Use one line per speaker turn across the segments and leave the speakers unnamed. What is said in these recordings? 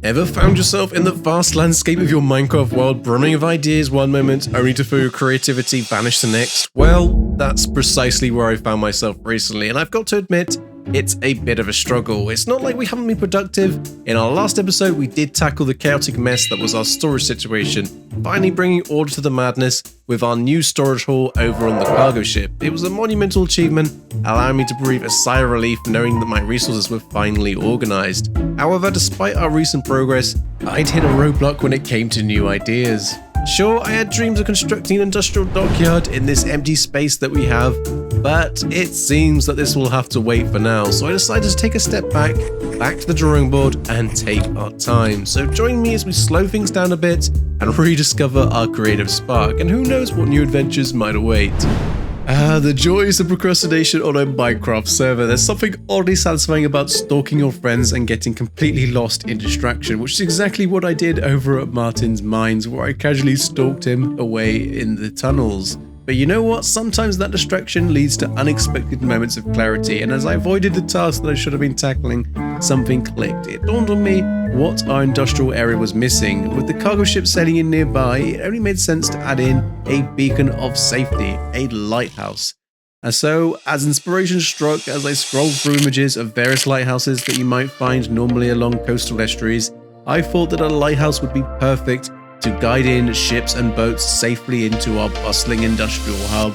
Ever found yourself in the vast landscape of your Minecraft world brimming of ideas one moment, only to feel your creativity vanish the next? Well, that's precisely where I found myself recently, and I've got to admit, it's a bit of a struggle. It's not like we haven't been productive. In our last episode, we did tackle the chaotic mess that was our storage situation, finally bringing order to the madness with our new storage hall over on the cargo ship. It was a monumental achievement, allowing me to breathe a sigh of relief knowing that my resources were finally organized. However, despite our recent progress, I'd hit a roadblock when it came to new ideas. Sure, I had dreams of constructing an industrial dockyard in this empty space that we have, but it seems that this will have to wait for now, so I decided to take a step back to the drawing board and take our time. So join me as we slow things down a bit and rediscover our creative spark, and who knows what new adventures might await. The joys of procrastination on a Minecraft server. There's something oddly satisfying about stalking your friends and getting completely lost in distraction, which is exactly what I did over at Martin's Mines, where I casually stalked him away in the tunnels. But you know what? Sometimes that distraction leads to unexpected moments of clarity, and as I avoided the task that I should have been tackling, something clicked. It dawned on me what our industrial area was missing. With the cargo ship sailing in nearby, it only made sense to add in a beacon of safety, a lighthouse. And so, as inspiration struck as I scrolled through images of various lighthouses that you might find normally along coastal estuaries, I thought that a lighthouse would be perfect to guide in ships and boats safely into our bustling industrial hub.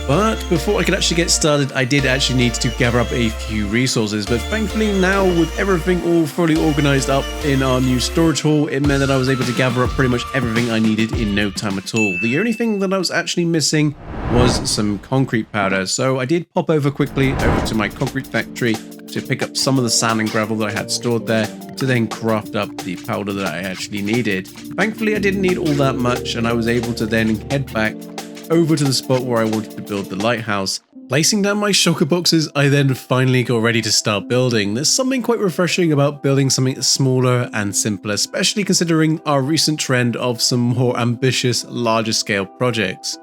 But before I could actually get started, I did actually need to gather up a few resources, but thankfully now with everything all fully organized up in our new storage hall, it meant that I was able to gather up pretty much everything I needed in no time at all. The only thing that I was actually missing was some concrete powder, so I did pop quickly over to my concrete factory to pick up some of the sand and gravel that I had stored there to then craft up the powder that I actually needed. Thankfully I didn't need all that much, and I was able to then head back over to the spot where I wanted to build the lighthouse. Placing down my shulker boxes, I then finally got ready to start building. There's something quite refreshing about building something smaller and simpler, especially considering our recent trend of some more ambitious, larger scale projects.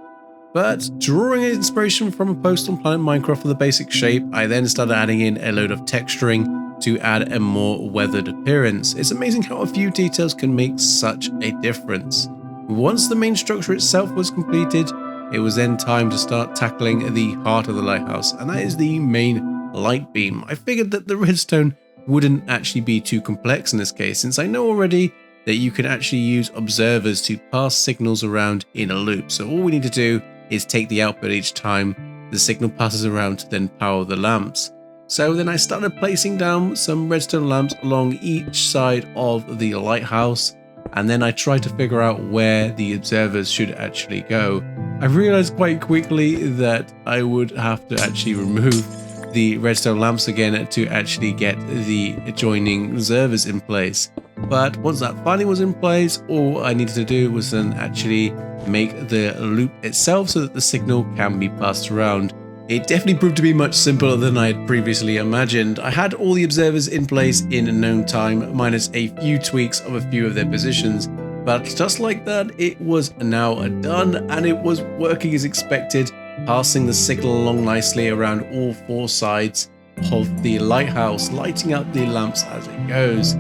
But drawing inspiration from a post on Planet Minecraft for the basic shape, I then started adding in a load of texturing to add a more weathered appearance. It's amazing how a few details can make such a difference. Once the main structure itself was completed, it was then time to start tackling the heart of the lighthouse, and that is the main light beam. I figured that the redstone wouldn't actually be too complex in this case, since I know already that you can actually use observers to pass signals around in a loop. So all we need to do is take the output each time the signal passes around to then power the lamps. So then I started placing down some redstone lamps along each side of the lighthouse, and then I tried to figure out where the observers should actually go. I realized quite quickly that I would have to actually remove the redstone lamps again to actually get the adjoining observers in place. But once that finally was in place, all I needed to do was then actually make the loop itself so that the signal can be passed around. It definitely proved to be much simpler than I had previously imagined. I had all the observers in place in a known time, minus a few tweaks of a few of their positions. But just like that, it was now done, and it was working as expected, passing the signal along nicely around all four sides of the lighthouse, lighting up the lamps as it goes.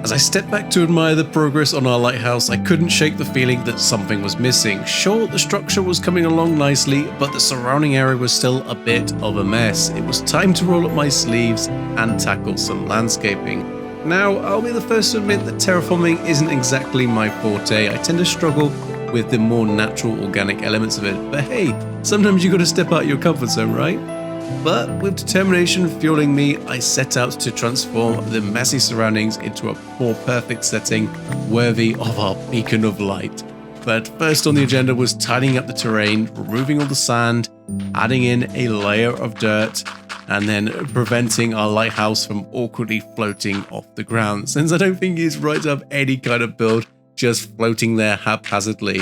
As I stepped back to admire the progress on our lighthouse, I couldn't shake the feeling that something was missing. Sure, the structure was coming along nicely, but the surrounding area was still a bit of a mess. It was time to roll up my sleeves and tackle some landscaping. Now, I'll be the first to admit that terraforming isn't exactly my forte. I tend to struggle with the more natural organic elements of it, but hey, sometimes you gotta step out your comfort zone, right? But with determination fueling me, I set out to transform the messy surroundings into a more perfect setting worthy of our beacon of light. But first on the agenda was tidying up the terrain, removing all the sand, adding in a layer of dirt, and then preventing our lighthouse from awkwardly floating off the ground, since I don't think it's right to have any kind of build just floating there haphazardly.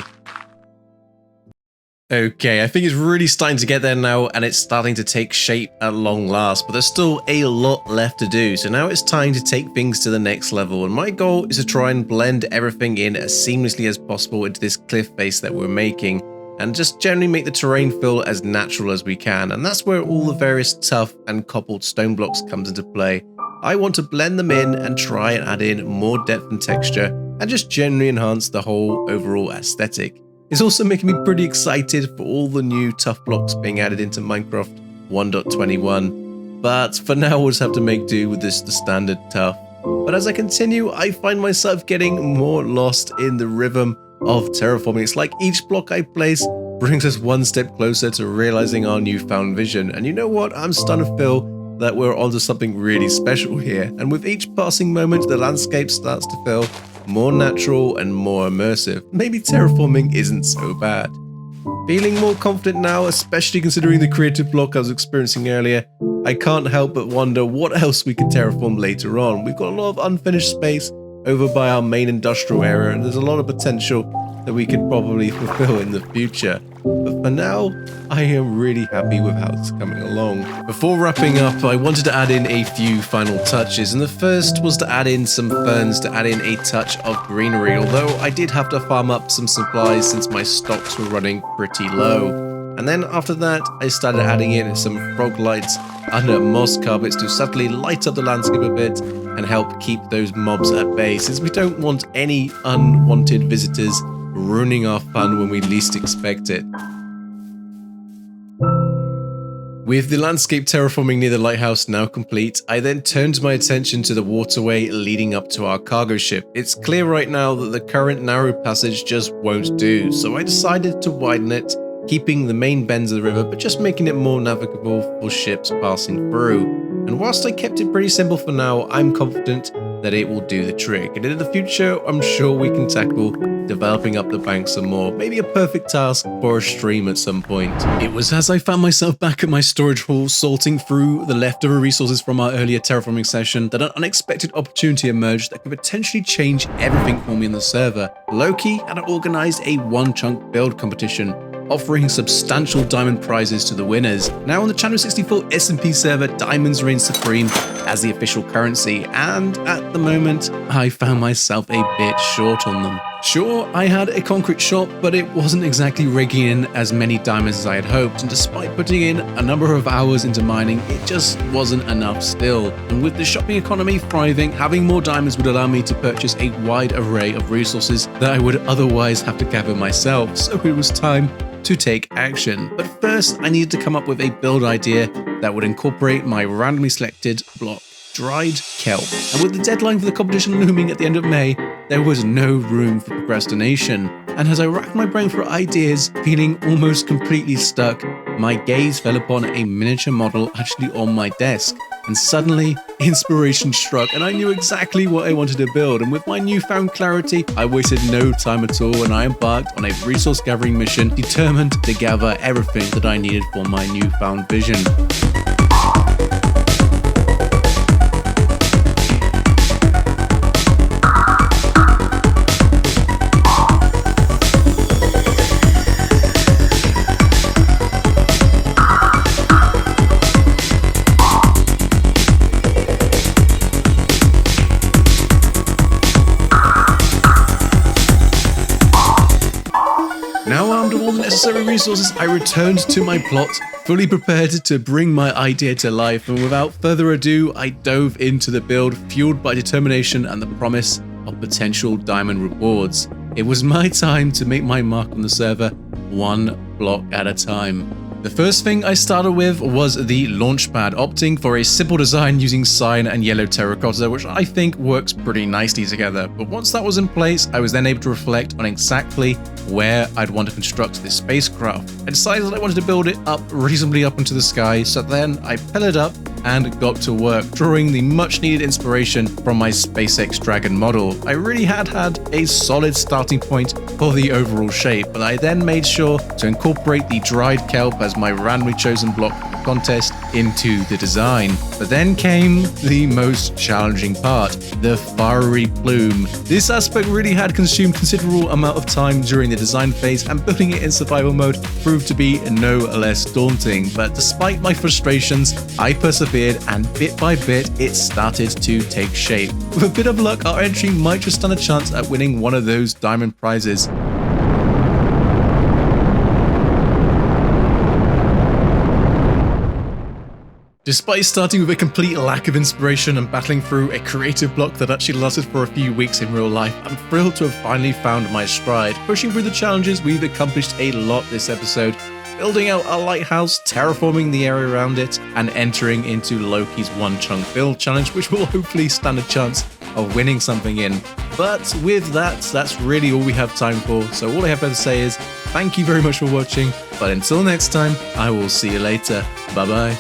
Okay, I think it's really starting to get there now, and it's starting to take shape at long last, but there's still a lot left to do, so now it's time to take things to the next level, and my goal is to try and blend everything in as seamlessly as possible into this cliff face that we're making, and just generally make the terrain feel as natural as we can, and that's where all the various tough and cobbled stone blocks comes into play. I want to blend them in and try and add in more depth and texture and just generally enhance the whole overall aesthetic. It's also making me pretty excited for all the new tough blocks being added into Minecraft 1.21, but for now we'll just have to make do with the standard tough. But as I continue, I find myself getting more lost in the rhythm of terraforming. It's like each block I place brings us one step closer to realizing our newfound vision. And you know what? I'm starting to feel that we're onto something really special here. And with each passing moment, the landscape starts to feel more natural and more immersive. Maybe terraforming isn't so bad. Feeling more confident now, especially considering the creative block I was experiencing earlier, I can't help but wonder what else we could terraform later on. We've got a lot of unfinished space over by our main industrial area, and there's a lot of potential that we could probably fulfill in the future. But for now, I am really happy with how it's coming along. Before wrapping up, I wanted to add in a few final touches, and the first was to add in some ferns to add in a touch of greenery, although I did have to farm up some supplies since my stocks were running pretty low. And then after that, I started adding in some frog lights under moss carpets to subtly light up the landscape a bit and help keep those mobs at bay, since we don't want any unwanted visitors ruining our fun when we least expect it. With the landscape terraforming near the lighthouse now complete, I then turned my attention to the waterway leading up to our cargo ship. It's clear right now that the current narrow passage just won't do, so I decided to widen it, keeping the main bends of the river but just making it more navigable for ships passing through. And whilst I kept it pretty simple for now, I'm confident that it will do the trick. And in the future, I'm sure we can tackle developing up the bank some more. Maybe a perfect task for a stream at some point. It was as I found myself back at my storage hall, sorting through the leftover resources from our earlier terraforming session, that an unexpected opportunity emerged that could potentially change everything for me in the server. Loki had organized a one-chunk build competition, offering substantial diamond prizes to the winners. Now on the CH64 SMP server, diamonds reign supreme as the official currency, and at the moment, I found myself a bit short on them. Sure, I had a concrete shop, but it wasn't exactly raking in as many diamonds as I had hoped, and despite putting in a number of hours into mining, it just wasn't enough still. And with the shopping economy thriving, having more diamonds would allow me to purchase a wide array of resources that I would otherwise have to gather myself, so it was time to take action. But first, I needed to come up with a build idea that would incorporate my randomly selected block, dried kelp. And with the deadline for the competition looming at the end of May, there was no room for procrastination. And as I racked my brain for ideas, feeling almost completely stuck, my gaze fell upon a miniature model actually on my desk. And suddenly, inspiration struck, and I knew exactly what I wanted to build. And with my newfound clarity, I wasted no time at all, and I embarked on a resource gathering mission, determined to gather everything that I needed for my newfound vision. Now armed with all the necessary resources, I returned to my plot, fully prepared to bring my idea to life, and without further ado, I dove into the build, fueled by determination and the promise of potential diamond rewards. It was my time to make my mark on the server, one block at a time. The first thing I started with was the launch pad, opting for a simple design using cyan and yellow terracotta, which I think works pretty nicely together. But once that was in place, I was then able to reflect on exactly where I'd want to construct this spacecraft. I decided that I wanted to build it up reasonably up into the sky, so then I pillared up and got to work, drawing the much needed inspiration from my SpaceX Dragon model. I really had a solid starting point for the overall shape, but I then made sure to incorporate the dried kelp as my randomly chosen block for the contest into the design. But then came the most challenging part, the fiery plume. This aspect really had consumed considerable amount of time during the design phase, and building it in survival mode proved to be no less daunting. But despite my frustrations, I persevered, and bit by bit, it started to take shape. With a bit of luck, our entry might just stand a chance at winning one of those diamond prizes. Despite starting with a complete lack of inspiration and battling through a creative block that actually lasted for a few weeks in real life, I'm thrilled to have finally found my stride. Pushing through the challenges, we've accomplished a lot this episode, building out a lighthouse, terraforming the area around it, and entering into Loki's one chunk build challenge, which will hopefully stand a chance of winning something in. But with that, that's really all we have time for, so all I have to say is thank you very much for watching, but until next time, I will see you later. Bye bye.